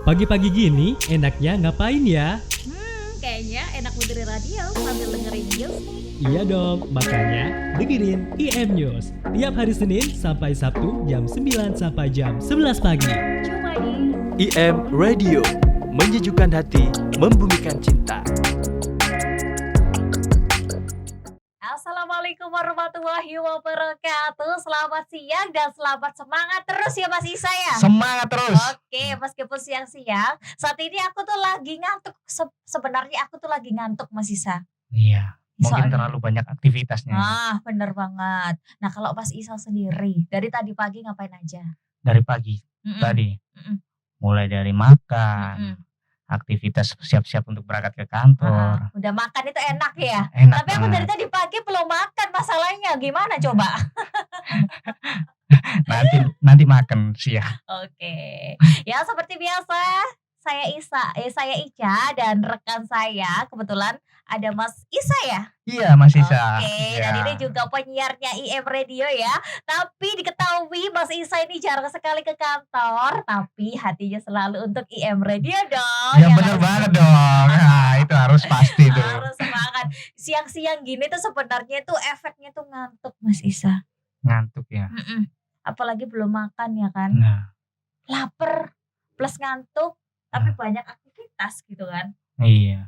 Pagi-pagi gini enaknya ngapain ya? Kayaknya enak dengerin radio sambil dengerin news nih. Iya dong, makanya dengerin IM News tiap hari Senin sampai Sabtu jam 9 sampai jam 11 pagi. Cuma di IM Radio, menyejukkan hati, membumikan cinta. Assalamualaikum warahmatullahi wabarakatuh. Selamat siang dan selamat semangat terus ya Mas Isa ya. Semangat terus. Oke, meskipun siang-siang, saat ini aku tuh lagi ngantuk. Sebenarnya aku tuh lagi ngantuk Mas Isa. Iya, mungkin Soalnya- terlalu banyak aktivitasnya. Bener banget. Nah kalau Mas Isa sendiri, dari tadi pagi ngapain aja? Dari pagi Mm-mm. tadi, Mm-mm. mulai dari makan, Mm-mm. aktivitas siap-siap untuk berangkat ke kantor. Udah makan itu enak ya. Enak Tapi aku dari banget. tadi pagi belum makan, masalahnya gimana coba? Nanti makan siang. Oke. Ya seperti biasa, saya Ica dan rekan saya kebetulan ada Mas Isa ya. Iya, Mas Isa. Oke, dan ini juga penyiarnya IM Radio ya. Tapi diketahui Mas Isa ini jarang sekali ke kantor, tapi hatinya selalu untuk IM Radio dong. Ya Ya bener kan? banget dong. Nah, itu harus pasti tuh. Harus semangat. Siang-siang gini tuh sebenarnya tuh efeknya tuh ngantuk Mas Isa. Ngantuk ya. Mm-mm. Apalagi belum makan ya kan. Nah, Laper plus ngantuk tapi banyak aktivitas gitu kan. iya.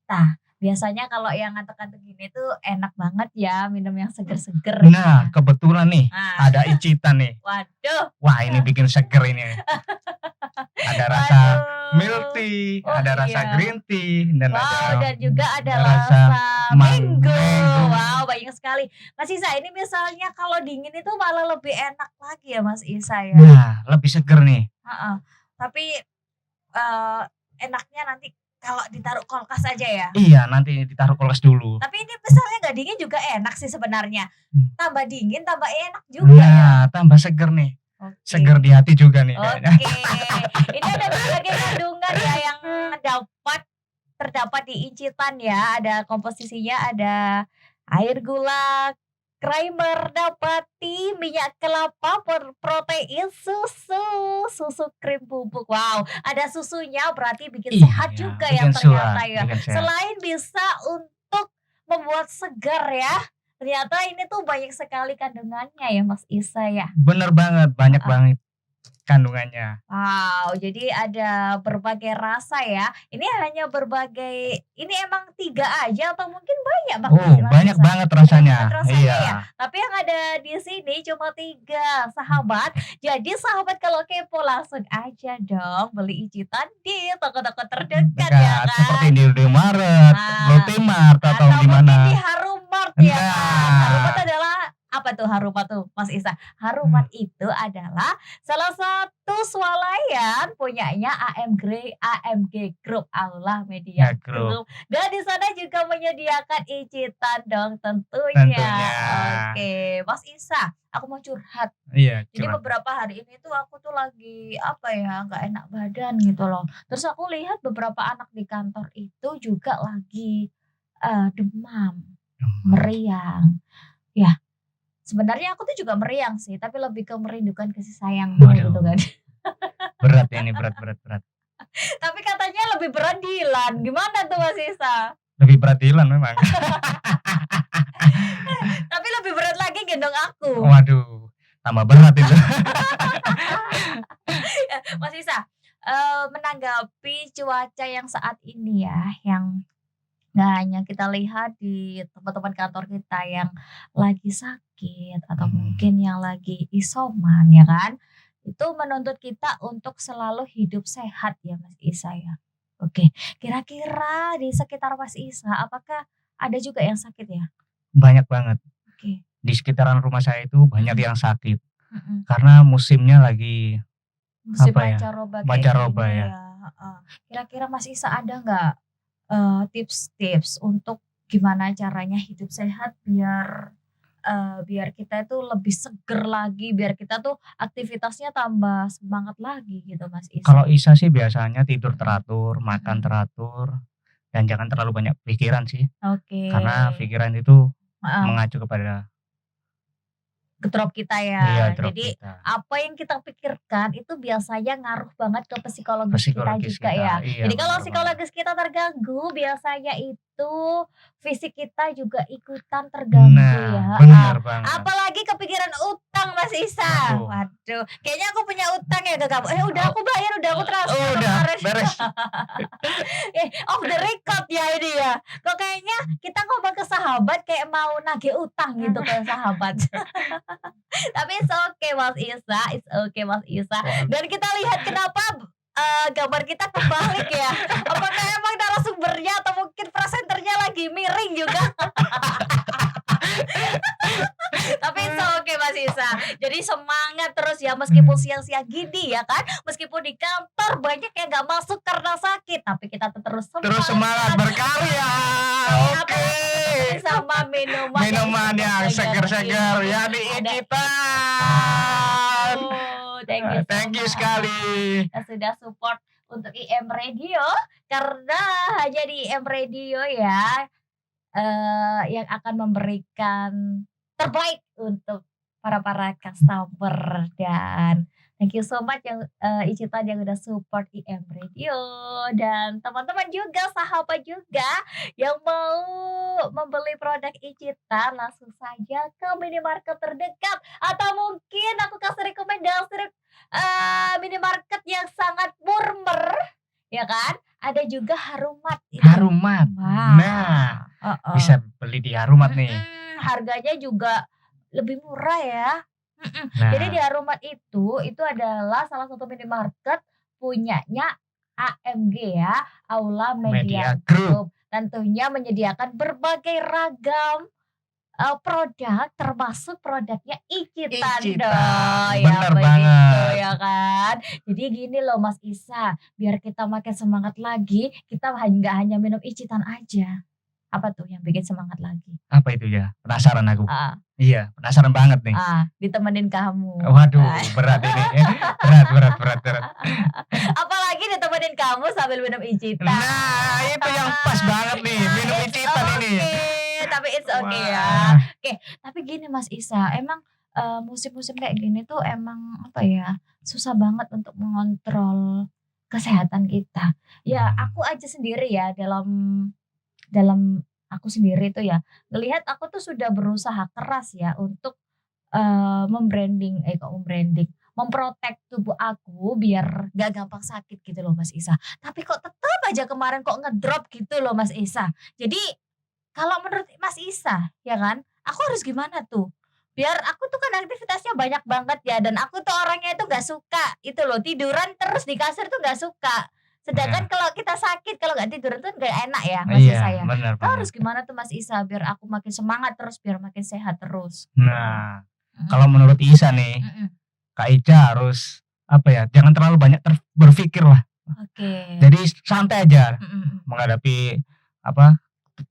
Nah, biasanya kalau yang ngantuk-ngantuk gini tuh enak banget ya minum yang seger-seger. Nah, kebetulan nih Nah, ada icitan nih. waduh. Wah, ini bikin seger ini. Ada rasa Waduh. milk tea, Oh, ada iya. rasa green tea, dan Wow, ada dan juga ada rasa rasa mango. mango. Wow, banyak sekali. Mas Isa, ini misalnya kalau dingin itu malah lebih enak lagi ya Mas Isa ya. Nah, lebih seger nih. Heeh. Tapi enaknya nanti kalau ditaruh kulkas aja ya. Iya, nanti ditaruh kulkas dulu. Tapi ini misalnya nggak dingin juga enak sih sebenarnya. Hmm. Tambah dingin, tambah enak juga ya. Nah, tambah seger nih. Oke. Seger di hati juga nih kayaknya. Oke. Ini ada berbagai kandungan ya yang terdapat di incitan ya. Ada komposisinya, ada air gula, creamer, nabati, minyak kelapa, protein, susu krim bubuk. Wow, ada susunya berarti bikin sehat Iya, juga bikin ya ternyata sehat, ya. bikin sehat. Selain bisa untuk membuat segar ya, ternyata ini tuh banyak sekali kandungannya ya Mas Isa ya. Bener banget, banyak banget kandungannya. Wow, jadi ada berbagai rasa ya. Ini hanya berbagai, ini emang 3 aja atau mungkin banyak Bang? Oh, banyak banget rasanya. Banget rasanya Iya. ya. Tapi yang ada di sini cuma 3 sahabat. Jadi sahabat kalau kepo langsung aja dong beli icitan di toko-toko terdekat ya Dekat, kan. seperti di Indomaret, Nah, Lotte Mart atau di mungkin mana. di Harumart ya kan. Nah. Harumart adalah apa tuh Harumart tuh Mas Isa? Harumart itu adalah salah satu swalayan punyanya AMG Group, Allah Media Ya, Group. Dan di sana juga menyediakan icitan dong tentunya. Tentunya. Oke, Mas Isa, aku mau curhat. Iya, Jadi cuma beberapa hari ini tuh aku tuh lagi nggak enak badan gitu loh. Terus aku lihat beberapa anak di kantor itu juga lagi demam, meriang. Ya, sebenarnya aku tuh juga meriang sih, tapi lebih ke merindukan kasih sayang Waduh. gitu kan. berat ini, berat. Tapi katanya lebih berat Dilan. Gimana tuh Mas Isa? Lebih berat Dilan memang. Tapi lebih berat lagi gendong aku. Waduh, tambah berat itu. Mas Isa, menanggapi cuaca yang saat ini ya, yang nggak hanya kita lihat di teman-teman kantor kita yang lagi sakit atau mungkin yang lagi isoman ya kan, itu menuntut kita untuk selalu hidup sehat ya Mas Isa ya. Oke, kira-kira di sekitar Mas Isa apakah ada juga yang sakit ya? Banyak banget. Oke. Di sekitaran rumah saya itu banyak yang sakit. Mm-mm. Karena musimnya lagi Musim Apa ya? pancaroba kayak Pancaroba gini ya. heeh. Kira-kira Mas Isa ada nggak tips-tips untuk gimana caranya hidup sehat biar kita itu lebih seger lagi, biar kita tuh aktivitasnya tambah semangat lagi gitu Mas Isa? Kalau Isa sih biasanya tidur teratur, makan teratur, dan jangan terlalu banyak pikiran sih. Oke. Karena pikiran itu Heeh. mengacu kepada ngedrop kita Iya, ya. drop Jadi kita. apa yang kita pikirkan itu biasanya ngaruh banget ke psikologis kita Psikologis juga kita. ya. Iya, Jadi kalau benar banget. psikologis kita terganggu, biasanya itu fisik kita juga ikutan terganggu ya. Nah, benar banget. Apalagi kepikiran utang Mas Isa. Aduh. Waduh, kayaknya aku punya utang ya ke kamu. Udah aku bayar, udah aku transfer Oh, udah kemarin. beres. Off the record ya ini ya. Kok kayaknya kita ngomong ke sahabat kayak mau nagih utang gitu ke sahabat. Tapi it's okay Mas Isa, it's okay Mas Isa. Dan kita lihat kenapa gambar kita terbalik ya. Apakah emang narasumbernya atau mungkin presenternya lagi miring juga? Tapi it's okay Mas Isa. Jadi semangat terus ya meskipun siang-siang gini ya kan. Meskipun di kantor banyak yang gak masuk karena sakit, tapi kita terus semangat berkarya. Oke. Sama Minuman yang seger-seger ya di Icitan. Thank you sekali. Yang sudah support untuk IM Radio, karena hanya di IM Radio ya yang akan memberikan terbaik untuk para customer. Dan thank you so much yang Icitan yang udah support IM Radio, dan teman-teman juga, sahabat juga yang mau membeli produk Icitan langsung saja ke minimarket terdekat, atau mungkin aku kasih rekomendasi minimarket yang sangat murmer ya kan. Ada juga Harumat itu. Harumat. Wah. Nah, bisa beli di Harumat nih. Harganya juga lebih murah ya. Nah, Jadi di Harumat itu adalah salah satu minimarket punyanya AMG ya, Aula Media Media Group. Group. Tentunya menyediakan berbagai ragam produk, termasuk produknya Icitan Icitan, dong. bener begitu banget. ya kan. Jadi gini loh Mas Isa, biar kita makin semangat lagi, kita nggak hanya minum Icitan aja. Apa tuh yang bikin semangat lagi? Apa itu ya? Penasaran aku. Ah, Iya, penasaran banget nih. ditemenin kamu. Waduh, berat ini. Berat. Apalagi ditemenin kamu sambil minum Icitan. Nah, itu yang pas banget nih, minum Icitan ini. Tapi it's okay ya. Wah. Tapi gini Mas Isa, emang musim-musim kayak gini tuh emang apa ya, susah banget untuk mengontrol kesehatan kita. Ya aku aja sendiri ya, dalam aku sendiri tuh ya, ngelihat aku tuh sudah berusaha keras ya untuk memprotek tubuh aku biar gak gampang sakit gitu loh Mas Isa. Tapi kok tetap aja kemarin kok ngedrop gitu loh Mas Isa. Jadi kalau menurut Mas Isa ya kan, aku harus gimana tuh? Biar aku tuh kan aktivitasnya banyak banget ya, dan aku tuh orangnya itu gak suka itu loh, tiduran terus di kasur tuh gak suka. Sedangkan kalau kita sakit, kalau gak tiduran tuh gak enak ya Mas Isa ya. Benar Kau harus gimana tuh Mas Isa biar aku makin semangat terus, biar makin sehat terus? Nah, kalau menurut Isa nih, Kak Ica harus apa ya? Jangan terlalu banyak berpikir lah. Oke. Jadi santai aja menghadapi apa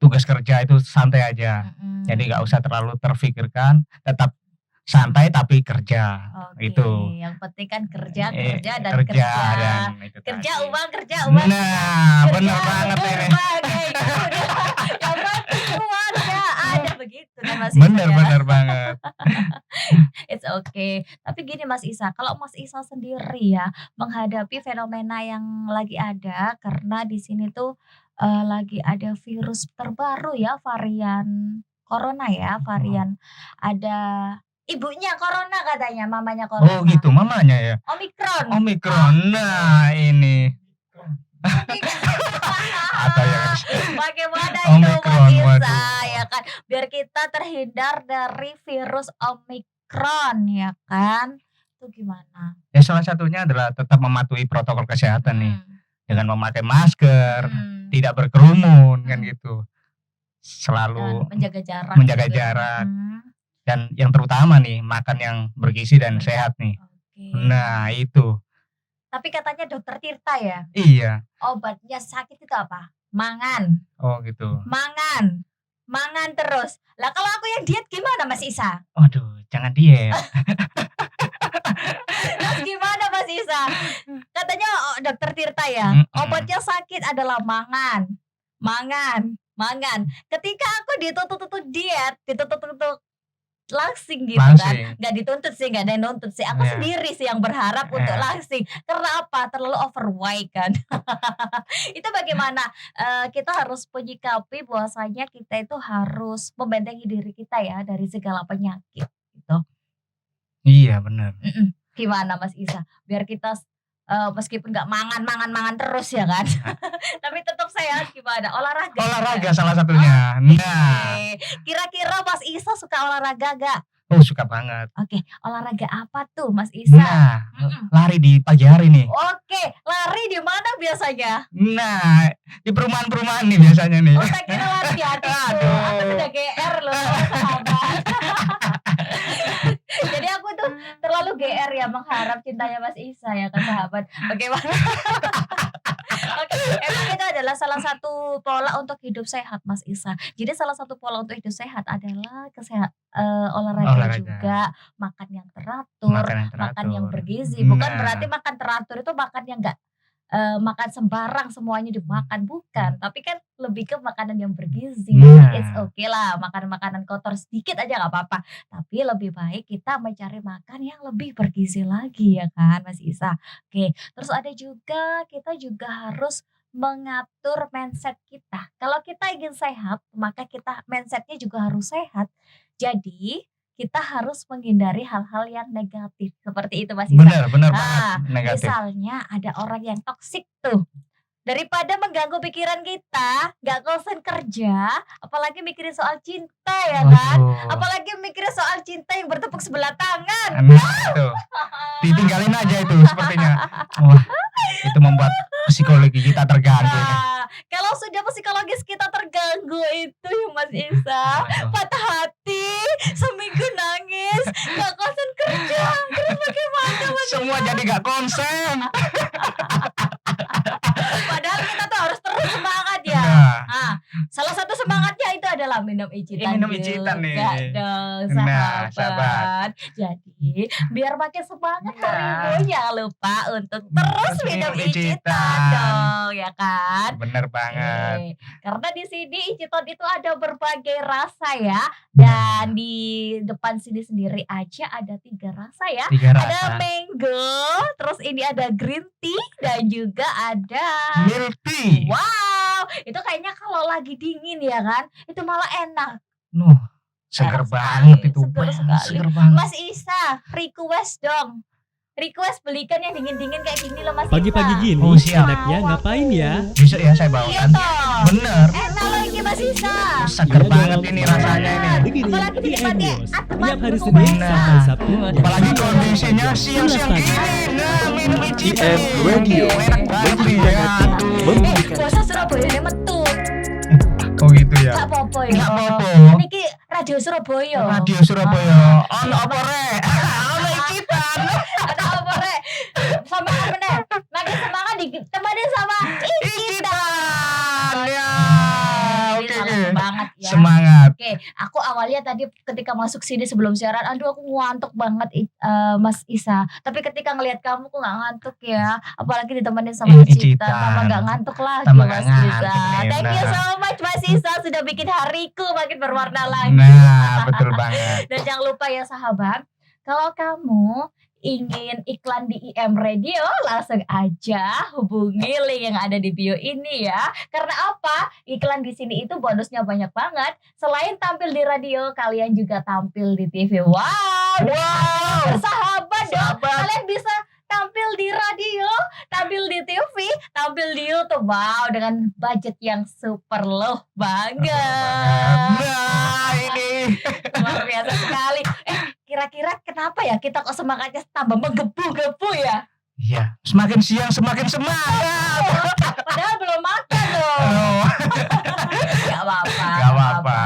tugas kerja itu, santai aja. Jadi nggak usah terlalu terfikirkan, tetap santai tapi kerja. Oke, Itu. yang penting kan kerja dan kerja. dan itu Kerja tadi. uang. Nah, Kerja bener banget ini. berbagai udah. Yang penting uang ya ada, begitu kan Mas Isa ya. Bener banget. It's okay. Tapi gini Mas Isa, kalau Mas Isa sendiri ya menghadapi fenomena yang lagi ada, karena di sini tuh lagi ada virus terbaru ya, varian corona ya, varian ada ibunya corona katanya, mamanya corona. Oh gitu, mamanya ya. Omikron. Nah, ini. Atau yang Bagaimana itu Omikron, Mas Isa waduh. ya kan, biar kita terhindar dari virus Omikron ya kan, itu gimana? Ya salah satunya adalah tetap mematuhi protokol kesehatan nih, dengan memakai masker, tidak berkerumun kan gitu. Selalu Dan menjaga jarak. menjaga juga. jarak. Dan yang terutama nih, makan yang bergizi dan sehat nih. Oke. Nah, itu. Tapi katanya dokter Tirta ya, Iya. obatnya sakit itu apa? Mangan. Oh gitu. Mangan terus. Lah kalau aku yang diet gimana Mas Isa? Waduh, jangan diet. Terus gimana Mas Isa? Katanya dokter Tirta ya, obatnya sakit adalah mangan. Ketika aku ditutup diet, ditutup langsing gitu kan. Langsing. Nggak dituntut sih, nggak ada yang nuntut sih. Aku Iya. sendiri sih yang berharap untuk Iya. langsing. Karena apa? Terlalu overweight kan. Itu bagaimana kita harus menyikapi bahwasanya kita itu harus membentengi diri kita ya dari segala penyakit gitu. Iya, benar. Gimana Mas Isa? Biar kita meskipun nggak mangan terus ya kan, tapi tetap sehat gimana? Olahraga. Olahraga salah satunya. Nah, Oke. Kira-kira Mas Isa suka olahraga gak? suka banget. Oke, olahraga apa tuh Mas Isa? Nah, Mm-mm. lari di pagi hari nih. Oke, lari di mana biasanya? Nah, di perumahan-perumahan nih biasanya nih. Oh, saya kira lari di hatiku. Aduh. Aku sudah GR loh, sahabat. Jadi aku tuh terlalu GR ya mengharap cintanya Mas Isa ya ke sahabat. Bagaimana? Oke, emang itu adalah salah satu pola untuk hidup sehat Mas Isa. Jadi salah satu pola untuk hidup sehat adalah olahraga Olahraga. juga, makan yang teratur, Makan yang makan yang teratur. bergizi. Bukan Nah. berarti makan teratur itu makan yang enggak makan sembarang semuanya dimakan, bukan. Tapi kan lebih ke makanan yang bergizi. Nah. It's okay lah, makan makanan kotor sedikit aja nggak apa-apa. Tapi lebih baik kita mencari makan yang lebih bergizi lagi ya kan Mas Isa. Oke, terus ada juga kita juga harus mengatur mindset kita. Kalau kita ingin sehat, maka kita mindsetnya juga harus sehat. Jadi kita harus menghindari hal-hal yang negatif seperti itu Mas Isa. Benar Ah, banget negatif. Misalnya ada orang yang toksik tuh. Daripada mengganggu pikiran kita, nggak konsen kerja, apalagi mikirin soal cinta ya kan. Waduh. Apalagi mikirin soal cinta yang bertepuk sebelah tangan. Nah, itu. Ditinggalin aja itu sepertinya. Wah, itu membuat psikologi kita terganggu ini. Nah, kalau sudah psikologis kita terganggu itu ya Mas Isa, Waduh. patah hati, seminggu nangis, nggak konsen kerja. Terus bagaimana Mas Semua jadi gak konsen. Padahal kita tuh harus terus semangat ya. Nah, Ah, salah satu semangatnya itu adalah minum ijitan. Minum ijitan nih. juga dong, Nah, sahabat. Jadi biar makin semangat Nah. harimu jangan lupa untuk terus minum ijitan dong, ya kan? bener banget. Oke. Karena di sini ijitan itu ada berbagai rasa ya, dan di depan sini sendiri aja ada 3 rasa ya. 3 Ada rasa. mango, terus ini ada green tea dan juga ada Milk tea. wow, itu kayaknya kalau lagi dingin ya kan, itu malah enak. Nuh, seger Enak banget sekali, itu. seger Wah, sekali. seger banget. Mas Isa, request dong. Request belikan yang dingin-dingin kayak gini loh Mas Pagi-pagi Isa. gini, Oh, siap. enaknya ngapain ya? Bisa ya saya Iya bawakan. toh. Bener. Enak loh ini Mas Isa. Seger Iya banget dong. ini rasanya ini. Dengerin Apalagi IM dinikmati News adem tiap hari adem Senin Mas Isa. sampai Sabtu jam Apalagi 9 kondisinya sampai jam siang-siang 11 pagi. gini. Nah, minum ijitan. IM Radio. Enak banget nih Menjadikan ya. hati Aduh. memberikan Bahasa Surabaya ini metu. Oh gitu ya. Gak apa-apa ya. Nggak apa-apa. Niki Radio Surabaya. Radio Surabaya. Ono apa rek? Ono ijitan. Ada apa rek? Sama meneh. Makin semangat ditemenin sama Ijitan. Ya. Ini Oke. salah banget ya. Semangat. Oke, aku awalnya tadi ketika masuk sini sebelum siaran, aduh aku ngantuk banget Mas Isa. Tapi ketika ngelihat kamu aku nggak ngantuk ya, apalagi ditemenin sama Icita, Ijitan. tambah nggak ngantuk lagi Tambah Mas nggak Isa. ngantuk, Thank you Nina. so much Mas Isa sudah bikin hariku makin berwarna lagi. Nah, betul banget. Dan jangan lupa ya sahabat, kalau kamu ingin iklan di IM Radio, langsung aja hubungi link yang ada di bio ini ya. Karena apa? Iklan di sini itu bonusnya banyak banget. Selain tampil di radio, kalian juga tampil di TV. Wow, bersahabat dong. Sahabat. Kalian bisa tampil di radio, tampil di TV, tampil di YouTube. Wow, dengan budget yang super low banget. Nah, ini. Luar biasa sekali. Kira-kira kenapa ya kita kok semangatnya tambah menggebu-gebu ya? Iya, semakin siang semakin semangat. Padahal belum makan loh. Oh, Gak apa-apa. Gak apa-apa.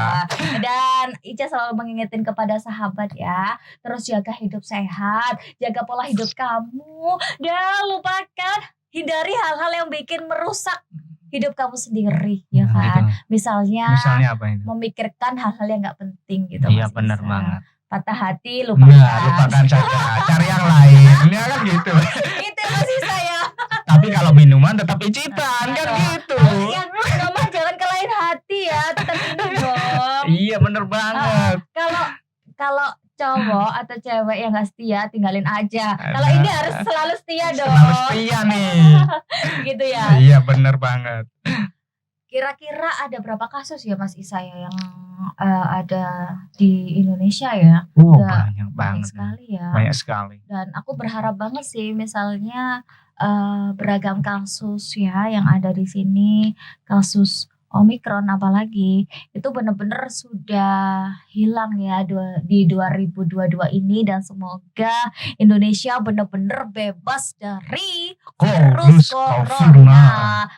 Dan Ica selalu mengingetin kepada sahabat ya, terus jaga hidup sehat, jaga pola hidup kamu, dan lupakan, hindari hal-hal yang bikin merusak hidup kamu sendiri ya kan. Gitu. Misalnya apa ini? memikirkan hal-hal yang gak penting gitu. Iya, Mas benar Isa. banget. Patah hati lupakan. Nah, lupakan saja, cari yang lain. Ini kan gitu. Itu masih saya. Tapi kalau minuman tetap ijitan kan gitu. Yang ngomong jangan ke lain hati ya, tetap ini dong. Iya, bener banget. Kalau cewek yang gak setia tinggalin aja. Kalau Ada. ini harus selalu setia dong. Selalu setia nih. Gitu ya. Iya bener banget. Kira-kira ada berapa kasus ya Mas Isa ya yang ada di Indonesia ya? Udah Banyak banyak banget. sekali ya. Banyak sekali. Dan aku berharap banget sih misalnya beragam kasus ya yang ada di sini, kasus Omikron apalagi itu benar-benar sudah hilang ya di 2022 ini, dan semoga Indonesia benar-benar bebas dari virus Virus corona. corona.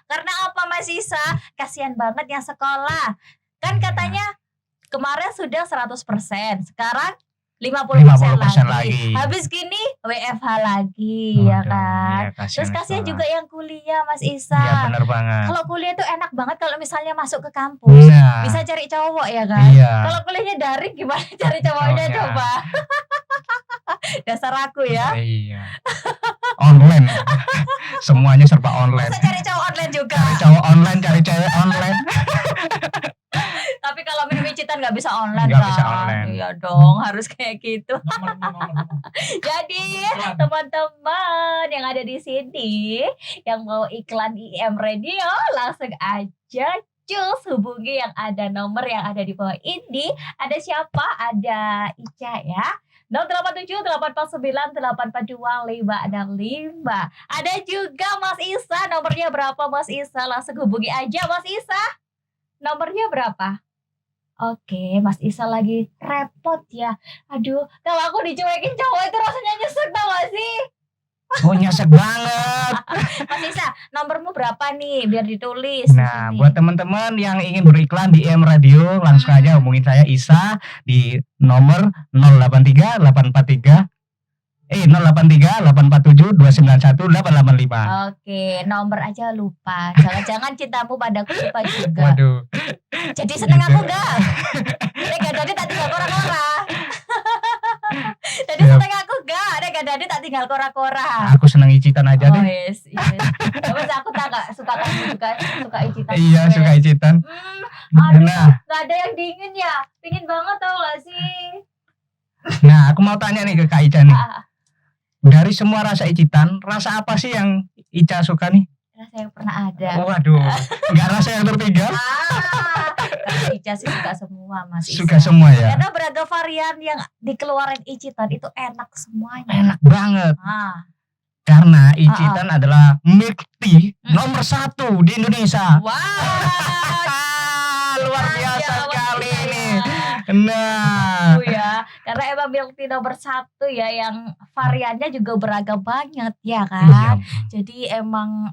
Karena apa Mas Isa? Kasihan banget yang sekolah. Kan katanya kemarin sudah 100%, sekarang 50% 50% lagi. lagi. Habis gini WFH lagi ya Waduh, kan. iya, Terus kasihan sekolah. juga yang kuliah Mas Isa. Iya bener banget. Kalau kuliah tuh enak banget kalau misalnya masuk ke kampus Nah, bisa cari cowok ya kan. iya. Kalau kuliahnya daring gimana cari cowoknya Cowoknya. coba. Dasar aku ya. Iya. Online. Semuanya serba online. Bisa cari cowok online juga. Cari cowok online, cari cewek online. Tapi kalau minum icitan nggak bisa online Nggak kan. bisa online. Iya dong, harus kayak gitu. Jadi teman-teman yang ada di sini yang mau iklan IM Radio langsung aja cus hubungi yang ada nomor yang ada di bawah ini. Ada siapa? Ada Ica ya. 087 849 842 565. Ada juga Mas Isa. Nomornya berapa Mas Isa? Langsung hubungi aja Mas Isa. Nomornya berapa? Oke, Mas Isa lagi repot ya. Aduh, kalau aku dicuekin cowok itu rasanya nyesek tau gak sih? Oh nyesek banget. Mas Isa, nomormu berapa nih? Biar ditulis di Nah, sini. buat teman-teman yang ingin beriklan di IM Radio, langsung aja hubungin saya Isa di nomor 083 843 083 847 291 885. Oke, nomor aja lupa. Jangan-jangan cintamu padaku lupa juga. Waduh. Jadi seneng Gitu. aku gak? Jadi tak tinggal kora-kora. Jadi Siap. seneng aku gak? Jadi tak tinggal kora-kora. Aku seneng icitan aja Oh deh. yes. Mas aku tak suka kamu suka icitan. Iya, Yes. suka icitan. Aduh, Nah, gak ada yang dingin ya. Pingin banget tau gak sih? nah aku mau tanya nih ke Kak Ica nih. Ah, Dari semua rasa icitan, rasa apa sih yang Ica suka nih? rasa yang pernah ada. Waduh, nggak rasa yang tertiga? Kalau Ica sih suka semua Mas Isa. Suka semua ya? Karena beragam varian yang dikeluarin icitan itu enak semuanya. Enak banget. Ah. Karena icitan adalah milk tea Hmm. nomor 1 di Indonesia. Wow. Luar biasa Ya, sekali Mas Isa ini. ya. Nah, Ya, karena emang milk tea nomor 1 ya, yang variannya juga beragam banget ya kan. Jadi emang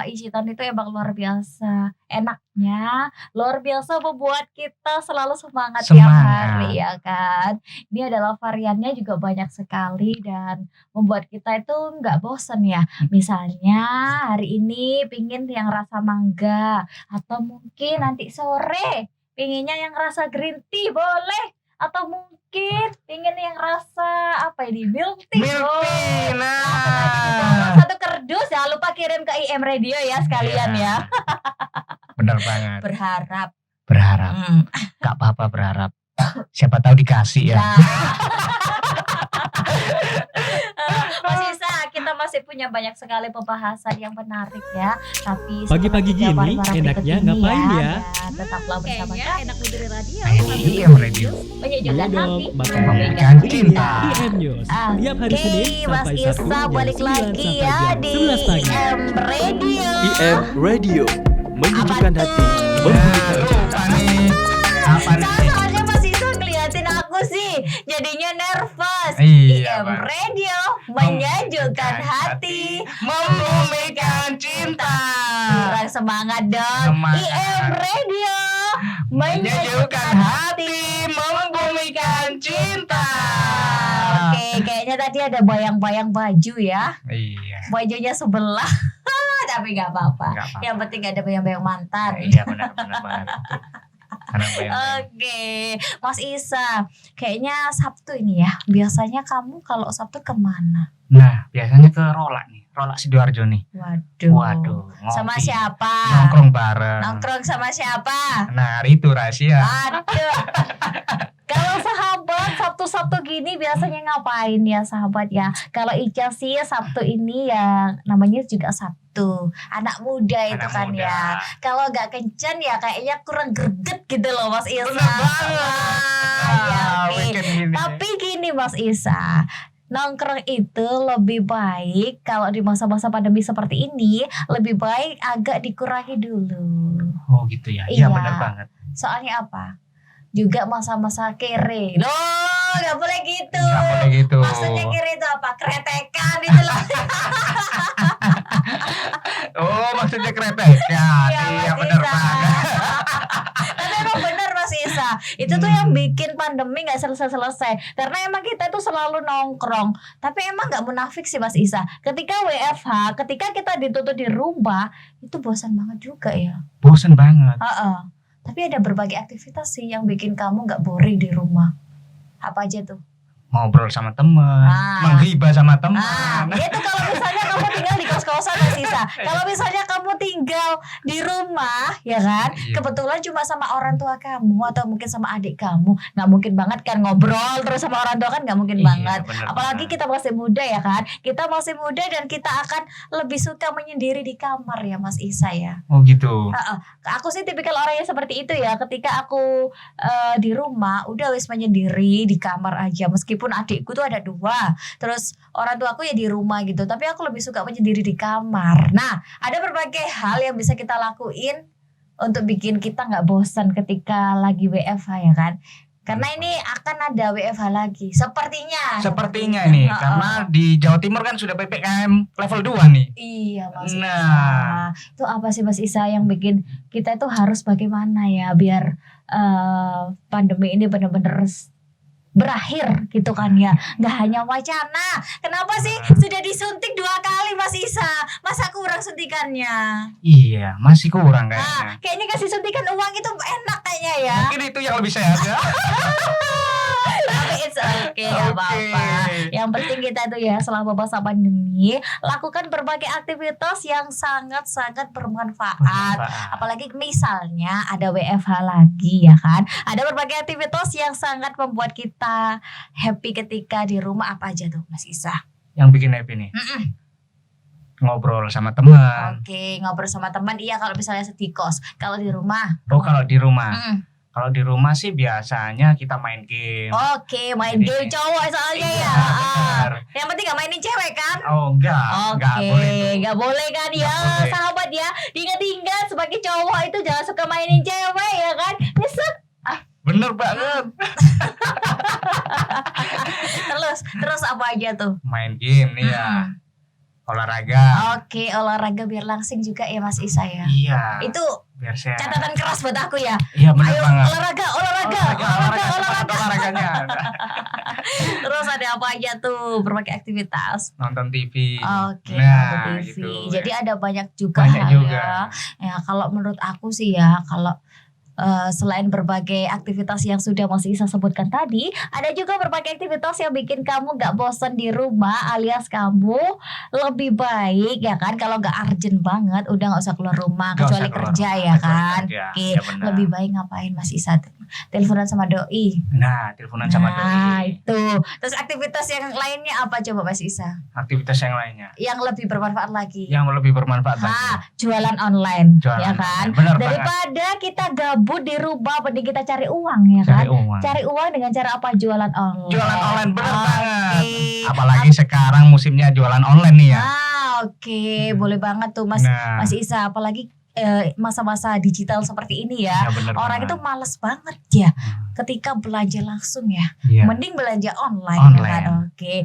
icitan itu emang luar biasa enaknya, luar biasa membuat kita selalu semangat tiap Semangat. hari ya kan. Ini adalah variannya juga banyak sekali dan membuat kita itu nggak bosen ya. Misalnya hari ini pingin yang rasa mangga, atau mungkin nanti sore pinginnya yang rasa green tea boleh, atau mungkin pingin yang rasa apa ini milk tea. milk tea. Langsung aja kita Nah, download satu kardus, jangan lupa kirim ke IM Radio ya sekalian Iya. ya. benar banget. Berharap. Berharap, gak apa-apa berharap. Siapa tahu dikasih ya. Nah. Mas Isa, kita masih punya banyak sekali pembahasan yang menarik ya. Tapi Pagi-pagi sebelum gini, jeda berikut enaknya ini ngapain ya? Dan tetaplah bersama Kayaknya kami. enak dari radio. IM Radio. Menyejukkan Dong, hati. bakal Memberikan cinta. IM News. Tiap hari Oke, Senin Mas sampai Isa Sabtu jam balik 9 lagi sampai ya jam di 11 pagi. IM Radio. IM Radio menyejukkan Apa hati, tuh? memberikan Lupa nih. Apa nih? Soalnya Mas Isa ngeliatin aku sih jadinya nervous. Iya, IM Bang. Radio menyejukkan hati, membumikan cinta. kurang semangat dong. Semangat. IM Radio Menyejukkan hati, membumikan cinta. Oke, kayaknya tadi ada bayang-bayang baju ya. Iya. Bajunya sebelah. Tapi nggak apa-apa. Nggak apa-apa. Yang penting ada bayang-bayang mantan. Iya benar banget. Karena bayang-bayang. Oke, Mas Isa, kayaknya Sabtu ini ya. Biasanya kamu kalau Sabtu kemana? Nah, biasanya ke Rola nih. Rolak Sidoarjo nih. Waduh. Ngopi. Sama siapa? Nongkrong bareng. Nongkrong sama siapa? Nah, itu rahasia. Aduh. Kalau sahabat Sabtu-Sabtu gini biasanya ngapain ya sahabat ya? Kalau Ica sih Sabtu ini ya namanya juga Sabtu. Anak muda itu Anak kan muda. ya. Kalau nggak kencan ya kayaknya kurang greget gitu loh Mas Isa. Bener banget. Ya, oke. Weekend gini. Tapi gini Mas Isa, nongkrong itu lebih baik kalau di masa-masa pandemi seperti ini lebih baik agak dikurangi dulu. Oh gitu ya. Iya. Iya benar banget. Soalnya apa? Juga masa-masa kere. Loh, nggak boleh gitu. Nggak boleh gitu. Maksudnya kere itu apa? Kretekan itu loh. Oh, maksudnya kretekan. Iya, Iya Mas benar Isa. banget. Tapi emang bener Mas Isa. Itu tuh yang bikin pandemi nggak selesai-selesai. Karena emang kita itu selalu nongkrong. Tapi emang nggak munafik sih Mas Isa. Ketika WFH, ketika kita ditutup di rumah, itu bosan banget juga ya. Bosen banget. Heeh. Tapi ada berbagai aktivitas sih yang bikin kamu nggak boring di rumah. Apa aja tuh? Ngobrol sama teman, menghibah sama teman. Itu kalau misalnya kamu tinggal di kos-kosan Mas Isa. Kalau misalnya kamu tinggal di rumah, ya kan? Iya. Kebetulan cuma sama orang tua kamu atau mungkin sama adik kamu, nggak mungkin banget kan ngobrol terus sama orang tua kan nggak mungkin Iya, banget. bener Apalagi banget. kita masih muda ya kan? Kita masih muda dan kita akan lebih suka menyendiri di kamar ya Mas Isa ya. Oh gitu. Aku sih tipikal orang yang seperti itu ya. Ketika aku di rumah udah wis menyendiri di kamar aja, meskipun adikku tuh ada 2, terus orang tua aku ya di rumah gitu, tapi aku lebih suka menyendiri di kamar. Nah, ada berbagai hal yang bisa kita lakuin untuk bikin kita nggak bosan ketika lagi WFH ya kan. Karena ini akan ada WFH lagi sepertinya Ini Heeh. karena di Jawa Timur kan sudah PPKM level 2 nih. Iya Mas Nah. Isa. Itu apa sih Mas Isa yang bikin kita itu harus bagaimana ya biar pandemi ini benar-benar berakhir gitu kan ya. Nggak hanya wacana. Kenapa sih sudah disuntik 2 kali Mas Isa? Masa kurang suntikannya? Iya, masih kurang kayaknya. Kayaknya kasih suntikan uang itu enak kayaknya ya. Mungkin itu yang lebih sehat ya. Tapi it's okay, gak apa-apa. Yang penting kita tuh ya selama masa pandemi lakukan berbagai aktivitas yang sangat-sangat bermanfaat. Apalagi misalnya ada WFH lagi ya kan. Ada berbagai aktivitas yang sangat membuat kita happy ketika di rumah. Apa aja tuh Mas Isa? Yang bikin happy nih. Ngobrol sama teman. Oke, ngobrol sama teman. Iya kalau misalnya di kos. Kalau di rumah? Oh, kalau di rumah. Mm-mm. Kalau di rumah sih biasanya kita main game. Oke, main Jadi- game cowok soalnya Iya, ya. benar. Yang penting gak mainin cewek kan? Oh, enggak Oke, boleh tuh. nggak boleh kan ya Nggak boleh. sahabat ya. Diingat-ingat sebagai cowok itu jangan suka mainin cewek ya kan. Nyesek. Bener banget. Terus apa aja tuh? Main game nih ya. Mm-mm. Olahraga. Oke, olahraga biar langsing juga ya Mas Isa ya. Iya. Itu Biar sehat. catatan keras buat aku ya. Iya bener Ayo banget. olahraga. Semangat olahraganya. Terus ada apa aja tuh berbagai aktivitas. Nonton TV. Oke, Nah, nonton TV. gitu. Jadi ada banyak juga Banyak hal juga. ya. Kalau menurut aku sih ya, kalau selain berbagai aktivitas yang sudah Mas Isa sebutkan tadi, ada juga berbagai aktivitas yang bikin kamu gak bosan di rumah, alias kamu lebih baik ya kan. Kalau gak urgent banget, udah gak usah keluar rumah Nggak kecuali usah keluar kerja rumah, ya kecuali kan. kerja. Oke, Ya benar. lebih baik ngapain Mas Isa? Teleponan sama doi. Nah, teleponan sama Nah doi. itu. Terus aktivitas yang lainnya apa coba Mas Isa? Aktivitas yang lainnya. Yang lebih bermanfaat lagi. Yang lebih bermanfaat lagi. Jualan online, Jualan ya kan? online. Benar banget. Daripada kita gabut di rumah, mending kita cari uang ya kan? Cari uang. Cari uang dengan cara apa? Jualan online. Jualan online bener banget. Oke. Apalagi sekarang musimnya jualan online nih ya. Oke, boleh banget tuh Mas Nah, Mas Isa. Apalagi masa-masa digital seperti ini ya. ya bener Orang banget. itu males banget ya ketika belanja langsung ya. Iya. Mending belanja online, Online. ya kan? Oke,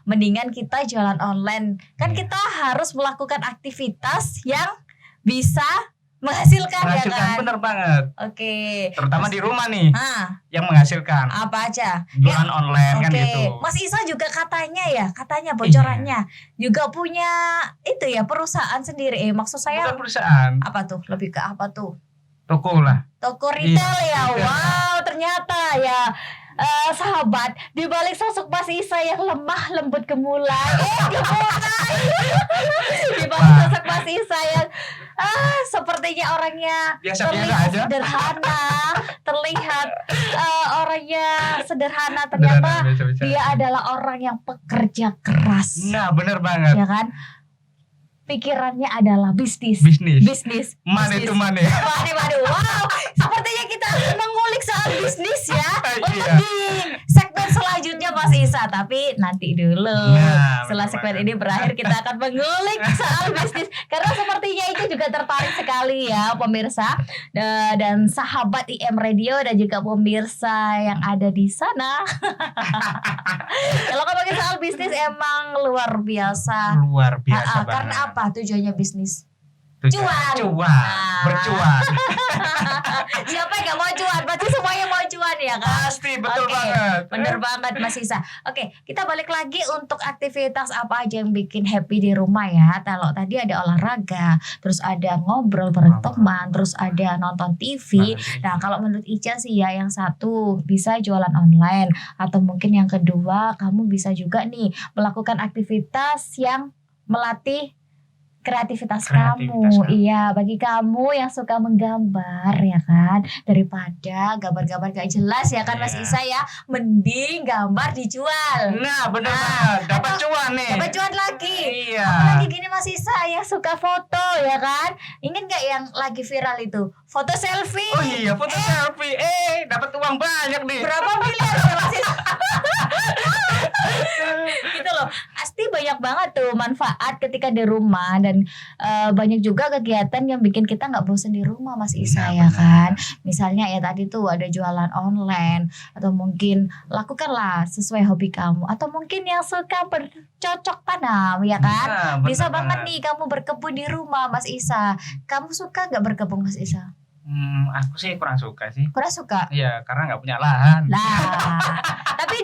mendingan kita jualan online. Kan kita harus melakukan aktivitas yang bisa menghasilkan ya Menghasilkan kan? bener banget. Oke. Terutama di rumah nih yang menghasilkan. Apa aja? Jualan online kan Oke. gitu. Mas Isa juga katanya bocorannya juga punya itu ya perusahaan sendiri. Maksud saya Bukan perusahaan, apa tuh? Lebih ke apa tuh? toko lah. Toko retail ya. Iya. Wow, ternyata ya sahabat, di balik sosok Mas Isa yang lemah lembut gemulai, gemulai. Di balik sosok Mas Isa yang sepertinya orangnya Biasa-biasa terlihat aja. sederhana, terlihat orangnya sederhana, ternyata dia adalah orang yang pekerja keras. Nah, bener banget. Ya kan? Pikirannya adalah bisnis. Money to money. Waduh, wow. Sepertinya kita mengulik soal bisnis ya. Untuk Iya. di segmen selanjutnya Mas Isa. Tapi nanti dulu. Nah, Setelah bener segmen banget. ini berakhir kita akan mengulik soal bisnis. Karena sepertinya itu juga tertarik sekali ya pemirsa. Dan sahabat IM Radio dan juga pemirsa yang ada di sana. Kalau ngomongin soal bisnis emang luar biasa. Luar biasa banget. Karena apa tujuannya bisnis? Tujuan. Cuan. Cuan. Bercuan. Siapa yang gak mau cuan? Pasti semuanya mau cuan ya kan? Pasti, betul Oke, banget. bener banget Mas Isa. Oke, kita balik lagi untuk aktivitas apa aja yang bikin happy di rumah ya. Kalau tadi ada olahraga, terus ada ngobrol bareng teman, terus ada nonton TV. Nah, kalau menurut Ica sih ya, yang satu bisa jualan online, atau mungkin yang kedua kamu bisa juga nih melakukan aktivitas yang melatih kreativitas kamu. Iya, bagi kamu yang suka menggambar ya kan, daripada gambar-gambar gak jelas ya kan Mas Iya. Isa ya, mending gambar dijual. Nah, bener banget. Dapat cuan nih. Dapat cuan lagi. Iya. Apalagi gini Mas Isa yang suka foto ya kan. Ingat gak yang lagi viral itu? Foto selfie. Oh iya, foto selfie. Dapat uang banyak nih. Berapa miliar ya Mas Isa? Gitu loh. Pasti banyak banget tuh manfaat ketika di rumah. Dan banyak juga kegiatan yang bikin kita gak bosan di rumah Mas Isa ya kan. Misalnya ya tadi tuh ada jualan online, atau mungkin lakukanlah sesuai hobi kamu, atau mungkin yang suka bercocok tanam ya kan. Nah, bener Bisa banget nih kamu berkebun di rumah Mas Isa. Kamu suka gak berkebun Mas Isa? Aku sih kurang suka sih. Kurang suka? Iya, karena nggak punya lahan. Lah, tapi